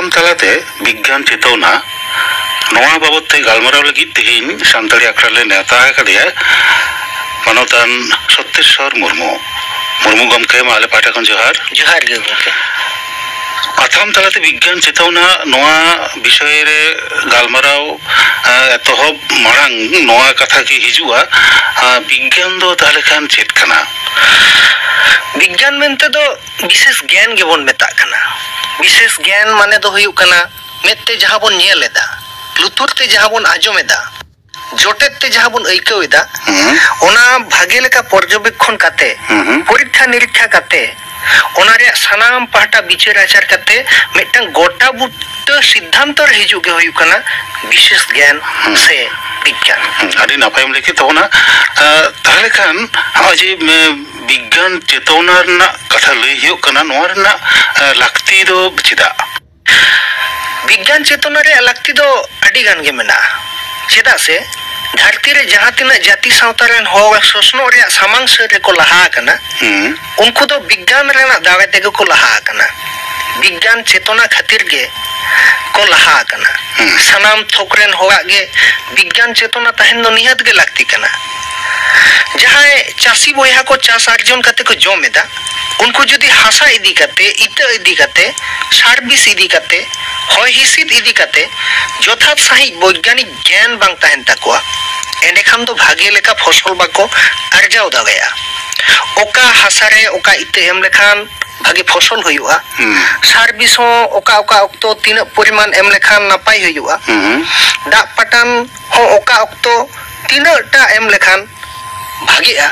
पाथाम तलाते विज्ञान चेतना नवा बाबत ते गालमाराव लगी तेहिन सानताड़ी आखड़ा ले नेता कदिया मानवतान सत्येश्वर मुर्मू मुर्मू गमके माले पाटा खन जोहार जोहार गे गमके पाथाम तलाते विज्ञान चेतना नवा विषय रे गालमाराव एतहब मारांग नवा कथा की हिजुआ विज्ञान दो ताले खान चेत कना विज्ञान मेनते दो विशेष ज्ञान गे बोन मेता कना विशेष ज्ञान माने दो हुयु कना मेते जहां बोन नेलेदा लुतुरते जहां बोन आजोमेदा जोटेते जहां बोन अइकवेदा ओना भागे लेका पर्यवेक्षण काते परीक्षा निरीक्षा काते ओना रे सानाम पाटा विचार आचार काते मिटन गोटा बुट सिद्धांत रे हिजु गे हुयु कना विशेष ज्ञान से विज्ञान आदि नापायम लेके तो ना ताले खान आज विज्ञान चेतना रना कथा लई हियो कना नोआ रना लाक्ति दो चिदा विज्ञान चेतना रे लाक्ति दो अडी गान गे मेना चेदा से धरती रे जहां तिना जाति सावता रेन हो सोसनो रे सामांग से रे को लहा कना उनको तो विज्ञान रेना दावे तेगे को लहा कना विज्ञान चेतना खातिर गे को लहा कना सनाम थोकरेन होगा गे विज्ञान चेतना तहन दो निहत गे लागती कना जहां चासी बोया को चास अर्जन कते को जोमेदा उनको जदि हासा इदी कते इता इदी कते सार्विस इदी कते होय हिसित इदी कते यथार्थ सही वैज्ञानिक ज्ञान बांग तहन तकवा एने खान दो भागे लेका फसल बाको अर्जाव दागया ओका हासा रे ओका इते एम लेखान भागे फसल हुआ सार्विस हो ओका ओका अक्तो तीन परिमाण एम लेखान नापाय हुआ दा पटान हो ओका अक्तो तीनटा एम लेखान भागेआ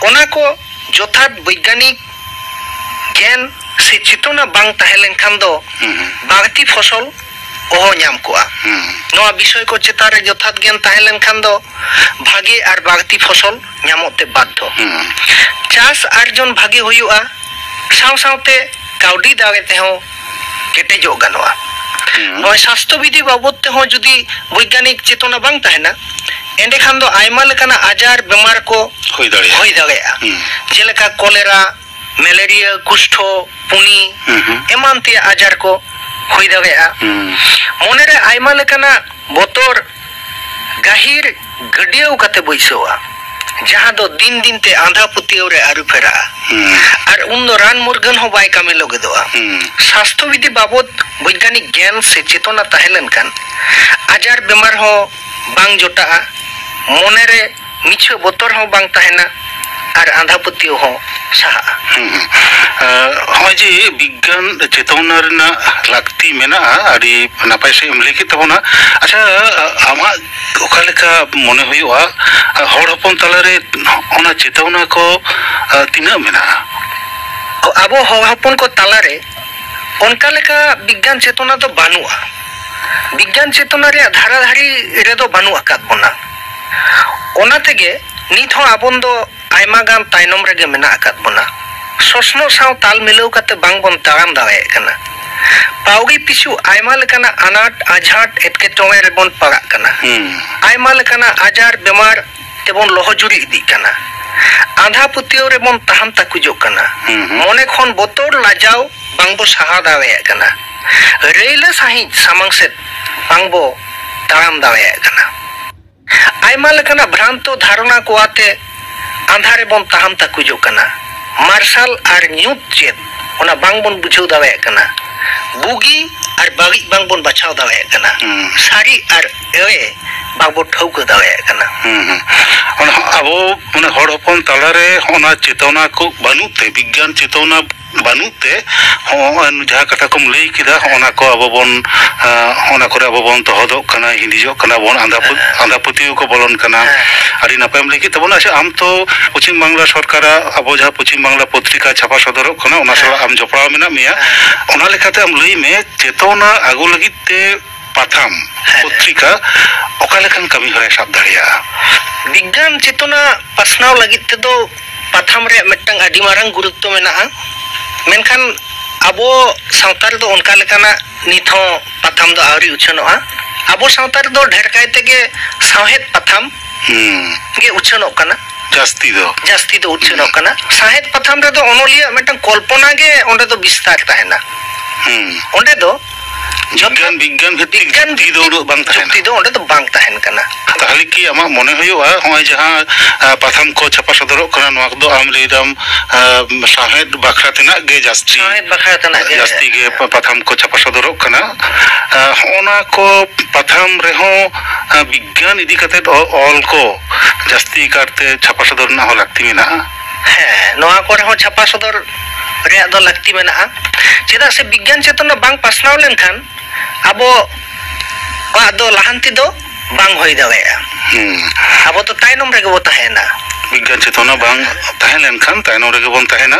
ओना को यथार्थ वैज्ञानिक ज्ञान से चेतना बांग तहलेन खान दो बागती फसल ओहो नाम कोआ नोआ विषय को चेता रे यथार्थ ज्ञान तहलेन खान दो भागे आर बागती फसल नामोते बाध्य चास अर्जन भागे हुआ साव सावते काउडी दागे ते हो केटेजो गानोआ नोय स्वास्थ्य विधि बाबत ते हो जुदी वैज्ञानिक चेतना बांग तहना एंडे खान दो आयमा लेकाना आजार बीमार को होई दागेया जेलेका कोलेरा मलेरिया कुष्ठ पुनी एमान ते आजार को होई दागेया मोने रे आयमा लेकाना बोतोर गाहिर गडियो कते बैसोआ जहां दो दिन दिन ते आंधा पुतियो रे आरु फेरा और उन दो रान मुर्गन हो बाय कामे लोगे दोआ स्वास्थ्य विधि बाबत वैज्ञानिक ज्ञान से चेतना तहलन कान आजार बीमार हो बांग जोटा मोने रे मिछ बोतर हो बांग तहना और आंधा पुतियो हो सहा जी विज्ञान चेतना रना लाक्ति मेना आदि नापाय से एम लेके तबना अच्छा आमा ओका लेका मने हुआ हर हपन तलारे ओना चेतना को तिना मेना आबो हपन को तलारे उनका लेका विज्ञान चेतना तो बानुआ विज्ञान चेतना रे धाराधारी रे दो बानु आकात बना ओना तेगे नित हो आबन दो आयमा गान ताइनम रेगे मेना आकात बना सोसनो साव ताल मिलाव कते बांग बन ताराम दावे कना पाउगी पिछु आयमा लेकाना अनाट आझाट एटके टोंगे रे बन पगा कना आयमा लेकाना आजार बीमार तेबन लोहजुरी इदी कना आंधा पुतियो रे बन ताहम ताकुजो कना मोने खन बोतोर लाजाव बांगबो साहा दावे कना रेले साही सामांग से बांगबो ताराम दावे कना आयमा लेकाना भ्रांतो धारणा को आते आंधारे बन ताहम ताकुजो कना मार्शल और न्यूट चेत ओना बांग बन बुझाव दावे कना बुगी और बागी बांग बन बचाव दावे कना सारी और एवे बांग बन ठौक दावे कना ओना अबो माने हर हपन तलारे ओना चेतना को बानुते विज्ञान चेतना बानुते हो जहाँ कथा को लई किदा ओना को अबो बन ओना करे अबो बन तहदो कना हिंदिजो कना बन आंधा पुतियो को बोलन कना आदि नापायम लेके तबना अच्छा आम तो पश्चिम बांग्ला सरकार अब जहाँ पश्चिम बांग्ला पत्रिका छापा सदर आम जपड़ा मेना मिया ओना लेखाते आम लई में चेतना आगु लगिते पाथाम पत्रिका ओका लेखान कमी हरे साब दाड़िया विज्ञान चेतना पासनाव लगिते दो पाथाम रे मिटंग आदि मारंग गुरुत्व मेना मेनखान अबो सावतार दो उनका लेकाना निथो पाथाम दो आवरी उछनोआ अबो सावतार दो ढेर कायते गे साहेत पाथाम गे उछनो कना जास्ती दो उछनो कना साहेत पाथाम रे दो ओनोलिया मिटंग कल्पना गे ओंडे दो विस्तार ताहेना ओंडे दो বিজ্ঞান ভিত্তিক যুক্তি ᱫᱚ ᱩᱱᱟᱹᱜ ᱵᱟᱝ ᱛᱟᱦᱮᱱᱟ ᱡᱩᱠᱛᱤ ᱫᱚ ᱚᱸᱰᱮ ᱫᱚ ᱵᱟᱝ ᱛᱟᱦᱮᱱ ᱠᱟᱱᱟ ᱛᱟᱦᱞᱮ ᱠᱤ ᱟᱢᱟᱜ ᱢᱚᱱᱮ ᱦᱩᱭᱩᱜᱼᱟ ᱦᱚᱸᱜᱼᱚᱭ ᱡᱟᱦᱟᱸ ᱯᱟᱛᱷᱟᱢ ᱠᱚ ᱪᱷᱟᱯᱟ ᱥᱚᱫᱚᱨᱚᱜ ᱠᱟᱱᱟ ᱱᱚᱣᱟ ᱠᱚᱫᱚ ᱟᱢ ᱞᱟᱹᱭᱫᱟᱢ ᱥᱟᱶᱦᱮᱫ ᱵᱟᱠᱷᱨᱟ ᱛᱮᱱᱟᱜ ᱜᱮ ᱡᱟᱹᱥᱛᱤ ᱡᱟᱹᱥᱛᱤ ᱜᱮ ᱯᱟᱛᱷᱟᱢ ᱠᱚ ᱪᱷᱟᱯᱟ ᱥᱚᱫᱚᱨᱚᱜ ᱠᱟᱱᱟ ᱦᱚᱸᱜᱼᱚᱱᱟ ᱠᱚ ᱯᱟᱛᱷᱟᱢ ᱨᱮᱦᱚᱸ ᱵᱤᱜᱽᱜᱟᱱ ᱤᱫᱤ ᱠᱟᱛᱮᱫ ᱚᱞ ᱠᱚ ᱡᱟᱹᱥᱛᱤ ᱠᱟᱨᱛᱮ ᱪᱷᱟᱯᱟ ᱥᱚᱫᱚᱨ ᱨᱮᱱᱟᱜ ᱦᱚᱸ ᱞᱟᱹᱠᱛᱤ ᱢᱮᱱᱟᱜᱼᱟ ᱦᱮᱸ ᱱᱚᱣᱟ ᱠᱚᱨᱮ ᱦᱚᱸ ᱪᱷᱟᱯᱟ ᱥᱚᱫᱚᱨ ᱨᱮᱭᱟᱜ ᱫᱚ ᱞᱟᱹᱠᱛᱤ ᱢᱮᱱᱟᱜᱼᱟ ᱪᱮᱫᱟᱜ ᱥᱮ ᱵᱤᱜᱽᱜᱟᱱ ᱪᱮᱛᱚᱱᱟ ᱵᱟᱝ ᱯᱟᱥᱱᱟᱣ ᱞᱮᱱᱠᱷᱟन ᱟᱵᱚᱣᱟᱜ ᱫᱚ ᱞᱟᱦᱟᱱᱛᱤ ᱫᱚ ᱵᱟᱝ ᱦᱩᱭ ᱫᱟᱲᱮᱭᱟᱜᱼᱟ ᱟᱵᱚ ᱫᱚ ᱛᱟᱭᱱᱚᱢ ᱨᱮᱜᱮ ᱵᱚ ᱛᱟᱦᱮᱱᱟ ᱵᱤᱜᱽᱜᱟᱱ ᱪᱮᱛᱚᱱᱟ ᱵᱟᱝ ᱛᱟᱦᱮᱸ ᱞᱮᱱᱠᱷᱟᱱ ᱛᱟᱭᱱᱚᱢ ᱨᱮᱜᱮ ᱵᱚᱱ ᱛᱟᱦᱮᱱᱟ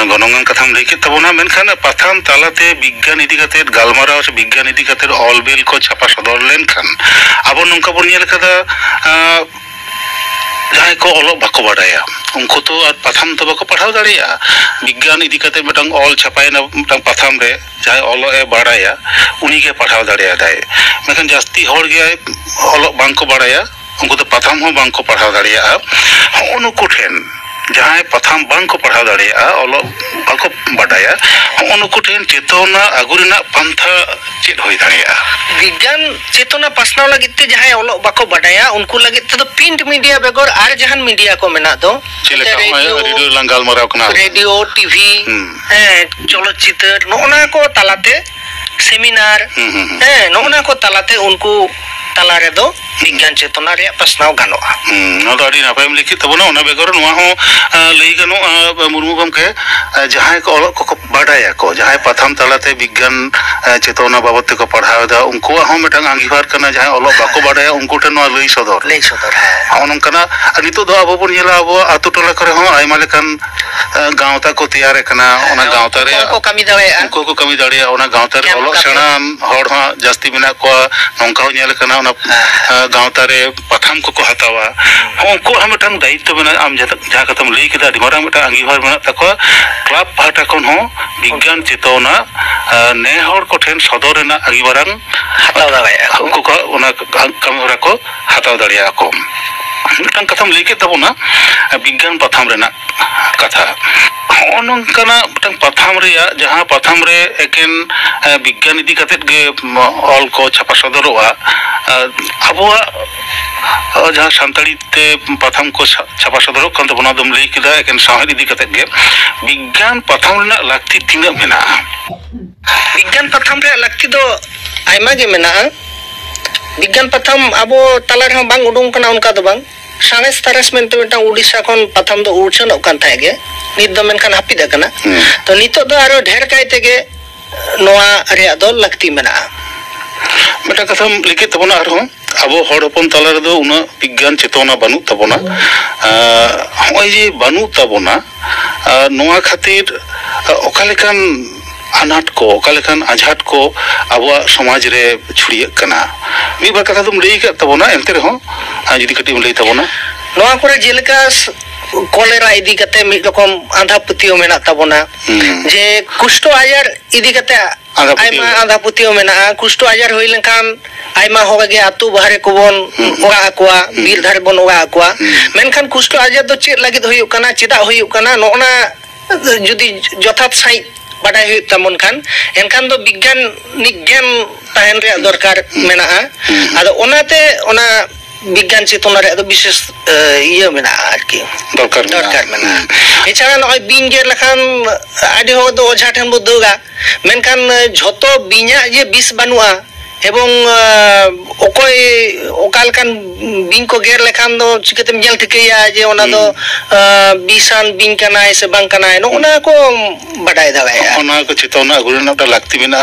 ᱜᱚᱱᱚᱝᱟᱱ ᱠᱟᱛᱷᱟᱢ ᱞᱟᱹᱭ ᱠᱮᱫ ᱛᱟᱵᱚᱱᱟ ᱢᱮᱱᱠᱷᱟन ᱯᱟᱛᱷᱟᱢ ᱛᱟᱞᱟᱛᱮ ᱵᱤᱜᱽᱜᱟᱱ ᱤᱫᱤ ᱠᱟᱛᱮᱫ ᱜᱟᱞᱢᱟᱨᱟᱣ ᱥᱮ ᱵᱤᱜᱽᱜᱟᱱ ᱤᱫᱤ ᱠᱟᱛᱮᱫ ᱚᱞ-ᱵᱤᱞ ᱠᱚ ᱪᱷᱟᱯᱟ ᱥᱚᱫᱚᱨ ᱞᱮᱱᱠᱷᱟᱱ ᱟᱵᱚ ᱱᱚᱝᱠᱟ ᱵᱚᱱ ᱧᱮᱞ ᱠᱟᱫᱟ ᱡᱟᱦᱟᱸᱭ ᱠᱚ ᱚᱞᱚᱜ ᱵᱟᱠᱚ ᱵᱟᱰᱟᱭᱟ ᱩᱱᱠᱩ ᱛᱚ ᱟᱨ ᱯᱟᱛᱷᱟᱢ ᱫᱚ ᱵᱟᱠᱚ ᱯᱟᱲᱦᱟᱣ ᱫᱟᱲᱮᱭᱟᱜᱼᱟ ᱵᱤᱜᱽᱜᱟᱱ ᱤᱫᱤ ᱠᱟᱛᱮᱫ ᱢᱤᱫᱴᱟᱝ ᱚᱞ ᱪᱷᱟᱯᱟᱭᱮᱱᱟ ᱢᱤᱫᱴᱟᱝ ᱯᱟᱛᱷᱟᱢ ᱨᱮ ᱡᱟᱦᱟᱸᱭ ᱚᱞᱚᱜ ᱮ ᱵᱟᱲᱟᱭᱟ ᱩᱱᱤᱜᱮ ᱯᱟᱲᱦᱟᱣ ᱫᱟᱲᱮᱭᱟᱫᱟᱭ ᱢᱮᱱᱠᱷᱟᱱ ᱡᱟᱹᱥᱛᱤ ᱦᱚᱲ ᱜᱮ ᱚᱞᱚᱜ ᱵᱟᱝᱠᱚ ᱵᱟᱲᱟᱭᱟ ᱩᱱᱠᱩ ᱫᱚ ᱯᱟᱛᱷᱟᱢ ᱦᱚᱸ ᱵᱟᱝᱠᱚ ᱯᱟᱲᱦᱟᱣ ᱫᱟᱲᱮᱭᱟᱜᱼᱟ ᱦᱚᱸᱜᱼᱚ ᱱᱩᱠᱩ ᱴᱷᱮᱱ ᱡᱟᱦᱟᱸᱭ ᱯᱟᱛᱷᱟᱢ ᱵᱟᱝᱠᱚ ᱯᱟᱲᱦᱟᱣ ᱫᱟᱲᱮᱭᱟᱜᱼᱟ ᱚᱞᱚᱜ ᱵᱟᱠᱚ ᱵᱟᱰᱟᱭᱟ ᱦᱚᱸᱜᱼᱚ ᱱᱩᱠᱩ ᱴᱷᱮᱱ ᱪᱮᱛᱚᱱᱟ ᱟᱹᱜᱩ ᱨᱮᱱᱟᱜ ᱯᱟᱱᱛᱷᱟ ᱪᱮᱫ ᱦᱩᱭ ᱫᱟᱲᱮᱭᱟᱜᱼᱟ ᱵᱤᱜᱽᱜᱟᱱ ᱪᱮᱛᱚᱱᱟ ᱯᱟᱥᱱᱟᱣ ᱞᱟᱹᱜᱤᱫ ᱛᱮ ᱡᱟᱦᱟᱸᱭ ᱚᱞᱚᱜ ᱵᱟᱠᱚ ᱵᱟᱰᱟᱭᱟ ᱩᱱᱠᱩ ᱞᱟᱹᱜᱤᱫ ᱛᱮᱫᱚ ᱯᱨᱤᱱᱴ ᱢᱤᱰᱤᱭᱟ ᱵᱮᱜᱚᱨ ᱟᱨ ᱡᱟᱦᱟᱱ ᱢᱤᱰᱤᱭᱟ ᱠᱚ ᱢᱮᱱᱟᱜ ᱫᱚ ᱪᱮᱫ ᱞᱮᱠᱟ ᱨᱮᱰᱤᱭᱳ ᱞᱟᱝ ᱜᱟᱞᱢᱟᱨᱟᱣ ᱠᱟᱱᱟ ᱨᱮᱰᱤᱭᱳ ᱴᱤᱵᱷᱤ ᱪᱚᱞᱚᱛ ᱪᱤᱛᱟᱹᱨ ᱱᱚᱜᱼᱱᱟ ᱠᱚ ᱛᱟᱞᱟᱛᱮ ᱥᱮᱢᱤᱱᱟᱨ ᱱᱚᱜᱼᱱᱟ ᱠᱚ ᱛᱟᱞᱟᱛᱮ ᱩᱱᱠᱩ ᱛᱟᱞᱟ ᱨᱮᱫᱚ ᱵᱤᱜᱽᱜᱟᱱ ᱪᱮᱛᱚᱱᱟ ᱨᱮᱭᱟᱜ ᱯᱟᱥᱱᱟᱣ ᱜᱟᱱᱚᱜᱼᱟ ᱱᱚᱣᱟ ᱫᱚ ᱟᱹᱰᱤ ᱱᱟᱯᱟᱭᱮᱢ ᱞᱟᱹᱭ ᱠᱮᱫ ᱛᱟᱵᱚᱱᱟ ᱚᱱᱟ ᱵᱮᱜᱚᱨ ᱱᱚᱣᱟ ᱦᱚᱸ ᱞᱟᱹᱭ ᱜᱟᱱᱚᱜᱼᱟ ᱢᱩᱨᱢᱩ ᱜᱚᱢᱠᱮ ᱡᱟᱦᱟᱸᱭ ᱠᱚ ᱚᱞᱚᱜ ᱠᱚᱠᱚ ᱵᱟᱰᱟᱭᱟᱠᱚ ᱡᱟᱦᱟᱸᱭ ᱯᱟᱛᱷᱟᱢ ᱛᱟᱞᱟᱛᱮ ᱵᱤᱜᱽᱜᱟᱱ ᱪᱮᱛᱚᱱᱟ बाबद ᱛᱮᱠᱚ ᱯᱟᱲᱦᱟᱣᱮᱫᱟ ᱩᱱᱠᱩᱣᱟᱜ ᱦᱚᱸ ᱢᱤᱫᱴᱟᱝ ᱟᱸᱜᱤᱵᱷᱟᱨ ᱠᱟᱱᱟ ᱡᱟᱦᱟᱸᱭ ᱚᱞᱚᱜ ᱵᱟᱠᱚ ᱵᱟᱰᱟᱭᱟ ᱩᱱᱠᱩ ᱴᱷᱮᱱ ᱱᱚᱣᱟ ᱞᱟᱹᱭ ᱥᱚᱫᱚᱨ ᱦᱚᱸᱜᱼᱚ ᱱᱚᱝᱠᱟᱱᱟᱜ ᱱᱤᱛᱚᱜ ᱫᱚ ᱟᱵᱚ ᱵᱚᱱ ᱧᱮᱞᱟ ᱟᱵᱚᱣᱟᱜ ᱟᱛᱳ ᱴᱚᱞᱟ ᱠᱚᱨᱮ ᱦᱚᱸ ᱟᱭᱢᱟ ᱞᱮᱠᱟᱱ ᱜᱟᱶᱛᱟ ᱠᱚ ᱛᱮᱭᱟᱨ ᱟᱠᱟᱱᱟ ᱚᱱᱟ ᱜᱟᱶᱛᱟ ᱨᱮ ᱩᱱᱠᱩ ᱠᱚ ᱠᱟᱹᱢᱤ ᱫᱟᱲᱮᱭᱟᱜᱼᱟ ᱚᱱᱟ ᱜᱟᱶᱛᱟ ᱨᱮ ᱚᱞᱚᱜ ᱥᱮᱬᱟᱱ ᱦᱚᱲ ᱦᱚᱸ ᱡᱟᱹᱥᱛᱤ ᱢᱮᱱᱟᱜ ᱠᱚᱣᱟ ᱱᱚᱝᱠᱟ ᱦᱚᱸ ᱧᱮᱞ ᱟᱠᱟᱱᱟ ᱚᱱᱟ ᱜᱟᱶᱛᱟ ᱨᱮ ᱯᱟᱛᱷᱟᱢ ᱠᱚᱠᱚ ᱦᱟᱛᱟᱣᱟ ᱩᱱᱠᱩᱣᱟᱜ ᱦᱚᱸ ᱢᱤᱫᱴᱟᱝ ᱫᱟᱭᱤᱛᱛᱚ ᱢᱮᱱᱟᱜᱼᱟ ᱟᱢ ᱡᱟᱦᱟᱸ ᱠᱟᱛᱷᱟᱢ ᱞᱟᱹᱭ ᱠᱮᱫᱟ ᱟᱹᱰි ᱢᱟᱨᱟᱝ ᱢᱤᱫᱴᱟᱝ ᱟᱸᱜᱤᱵᱷᱟᱨ ᱢᱮᱱᱟᱜ ᱛᱟᱠᱚᱣᱟ ᱠᱞᱟᱵᱽ ᱯᱟᱦᱴᱟ ᱠᱷᱚᱱ ᱦᱚᱸ ᱵᱤᱜᱽᱜᱟᱱ ᱪᱮᱛᱚᱱᱟ ᱱᱮ ᱦᱚᱲ ᱠᱚᱴᱷᱮᱱ ᱥᱚᱫᱚᱨ ᱨᱮᱱᱟᱜ ᱟᱹᱰᱤ ᱢᱟᱨᱟᱝ ᱦᱟᱛᱟᱣ ᱫᱟᱲᱮᱭᱟᱜᱼᱟ ᱩᱱᱠᱩ ᱠᱚ ᱚᱱᱟ ᱠᱟᱹᱢᱤ ᱦᱚᱨᱟ ᱠᱚ ᱦᱟᱛᱟᱣ ᱫᱟᱲᱮᱭᱟᱜᱼᱟ ᱠᱚ ᱢᱤᱫᱴᱟᱝ ᱠᱟᱛᱷᱟᱢ ᱞᱟᱹᱭ ᱠᱮᱫ ᱛᱟᱵᱚᱱᱟ ᱵᱤᱜᱽᱜᱟᱱ ᱯᱟᱛᱷᱟᱢ ᱨᱮᱱᱟᱜ ᱠᱟᱛᱷᱟ ᱦᱚᱸᱜᱼᱚ ᱱᱚᱝᱠᱟᱱᱟᱜ ᱢᱤᱫᱴᱟᱝ ᱯᱟᱛᱷᱟᱢ ᱨᱮᱭᱟᱜ ᱡᱟᱦᱟᱸ ᱯᱟᱛᱷᱟᱢ ᱨᱮ ᱮᱠᱮᱱ ᱵᱤᱜᱽᱜᱟᱱ ᱤᱫᱤ ᱠᱟᱛᱮᱫ ᱜᱮ ᱚᱞ ko chapa sodoroa abuwa jahan santali te patham ko chapa sodorok kan tabona dom lay kida eken sahid idi katek ge bigyan patham renak lakti tina mena'a bigyan patham re lakti do aima ge mena'a bigyan patham abo talar ha bang udung kana onka do bang science तारसमेंट मिटा उड़ीसा खन प्रथम दो उड़चनक कान थागे नित दो मेनखान हापिद कना तो नितो दो आरो ढेर कायतेगे नोआ रे दो लगती मेना मेटा कथम लिखित तबना आरो आबो हड़ हपन तला रे दो उना विज्ञान चेतना बानु तबना होय जे बानु तबना नोआ खातिर ओकालेकान अनाट को ओकालेकान आझाट को आबो समाज रे छुड़िए कना मी बार कथा तुम लई का तबना एंते रे हो जुदी कटिम लई तबना नोआ करे जेलका कॉलेरा इदी कते मि रकम आंधा पुतियो मेना तबना जे कुष्ठ आजार इदी कते आइमा आंधा पुतियो मेना कुष्ठ आजार होई लेखान आइमा होगे आतु बाहरे को बन ओगा अकवा बीर धारे बन ओगा अकवा मेनखान कुष्ठ आजार दो चेत लागिद होई कना चेदा होई कना नोना जुदी जथात साइ बाडाय हुई तमन खान एनखान दो विज्ञान निज्ञान ताहेन रे दरकार मेना आदो ओनाते ओना विज्ञान चेतना रे विशेष इया मेना आरकी दरकार मेना एछाड़ा नय बिन गे लखान आदि हो दो ओझा ठेन बो दोगा मेनखान झतो बिना जे बिस बानुआ एवं ओकोय ओकालकान बिन को गेर लेखान दो चिकतेम जेल ठिकैया जे ओना दो बिसान बिन कनाय से बां कनाय नो ओना को बाडाय दाबाय ओना को चेतना गुरुना ता लागती मेना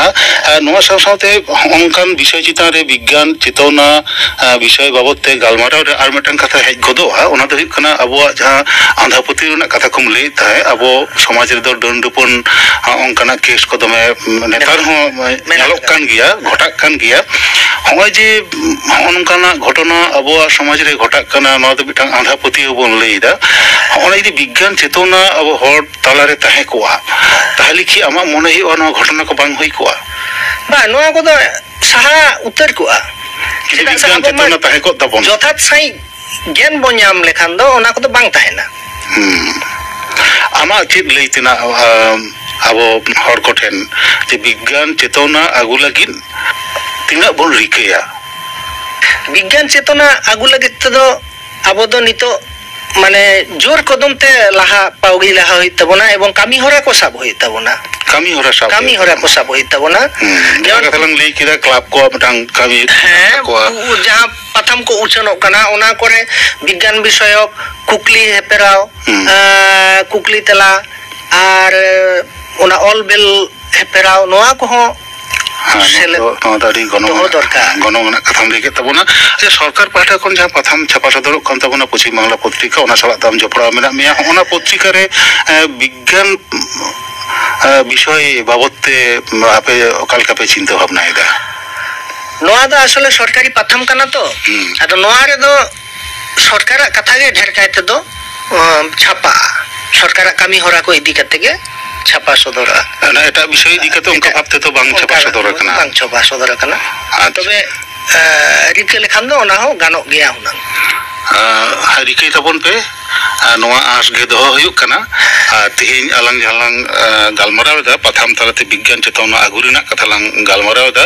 नोआ साव सावते ओनकान विषय चितान रे विज्ञान चेतना विषय बाबत ते गालमाराव रे आर मेटन कथा हेज गदो ओना दो हिक कना अबुआ जहां आंधापुति रना कथा कुम लई ताय अबो समाज रे दो डंडुपन ओनकाना केस को दमे नेतार हो नेलोक कान गिया घटाक कान गिया होय जे ओनकाना घटना अबुआ समाज रे घटाक काना नो दो बिटांग आंधापुति बोन लईदा ओना यदि विज्ञान चेतना अबो हर ताला रे ताहे कोआ ताहले कि आमा मने हियो नो घटना को बांग होई कोआ बा नोआ को दो साहा उत्तर कोआ विज्ञान चेतना ताहे को तबन जथात साइ ज्ञान बो ᱧᱟᱢ लेखान दो ओना को दो बांग ताहेना आमा चित लईतिना abo hor koten je bigyan cetona agu lagin tina bon rikaya বিজ্ঞান চেতনা আগু লাগিত তেদো আবো দো নিতো মানে জোর কদম তে লাহা পাউগি লাহা হই তাবনা এবং কামি হরা কো সাব হই তাবনা kami hora কো সাব হই তাবনা jangan kata lang lay kira klub ko matang kami হ্যাঁ যাহা প্রথম কো উচ্চারণ কানা ওনা করে বিজ্ঞান বিষয়ক কুকলি হেপেরাও কুকলি তেলা আর ওনা অল বেল হেপেরাও নোয়া কো গণনা কাথাম লেগে তাবনা যে সরকার পাহটা কোন যা প্রথম ছাপা সদরক কান তাবনা পশ্চিম বাংলা পত্রিকা ওনা সালা দাম জপড়া মেনা মিয়া ওনা পত্রিকারে বিজ্ঞান বিষয় বাবদতে আপে অকালকাপে চিন্তা ভাবনা এদা নোয়া দা আসলে সরকারি প্রথম কানা তো আদো নোয়া রে দো সরকার কথা গে ঢের কাইতে দো ছাপা সরকার কামি হরা কো ইদি কাতে গে ছাপা সদরা না এটা বিষয় দিকে তো উনকা ভাবতে তো বাং ছাপা সদরা কানা বাং ছাপা সদরা কানা তবে রিকে লেখান দো ওনা হো গানো গিয়া হুনাং রিকে তাবন পে নোয়া আস গে দহ হয়ুক কানা তিহিন আলাং ঝালাং গালমারাव दा प्रथम तलते विज्ञान चेतना आगुरिना कथा लां गालमाराव दा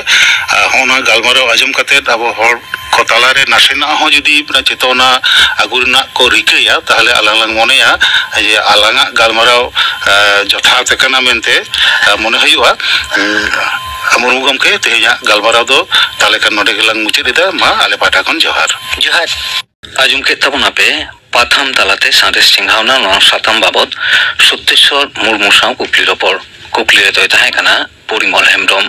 होना गालमाराव आजम कते अब हर को तालारे नासेना हो जदि चेतना आगुरिना को रिकेया ताहले आलां लां मनेया जे आलांगा गालमाराव जथार्थ काना मेनते मने हयुआ मुर्मु गमके तेहेया गालमाराव दो ताले का नोडे गेलां मुचिदा मा आले पाटा खन जोहार आजम के तबना पे पाथाम तालाते सादेश सिंहावना नं साताम बाबद सत्येश्वर मुर्मु साव कुकलिर ओपर कुकलिरे दय ताहें काना परिमल हेम्ब्रम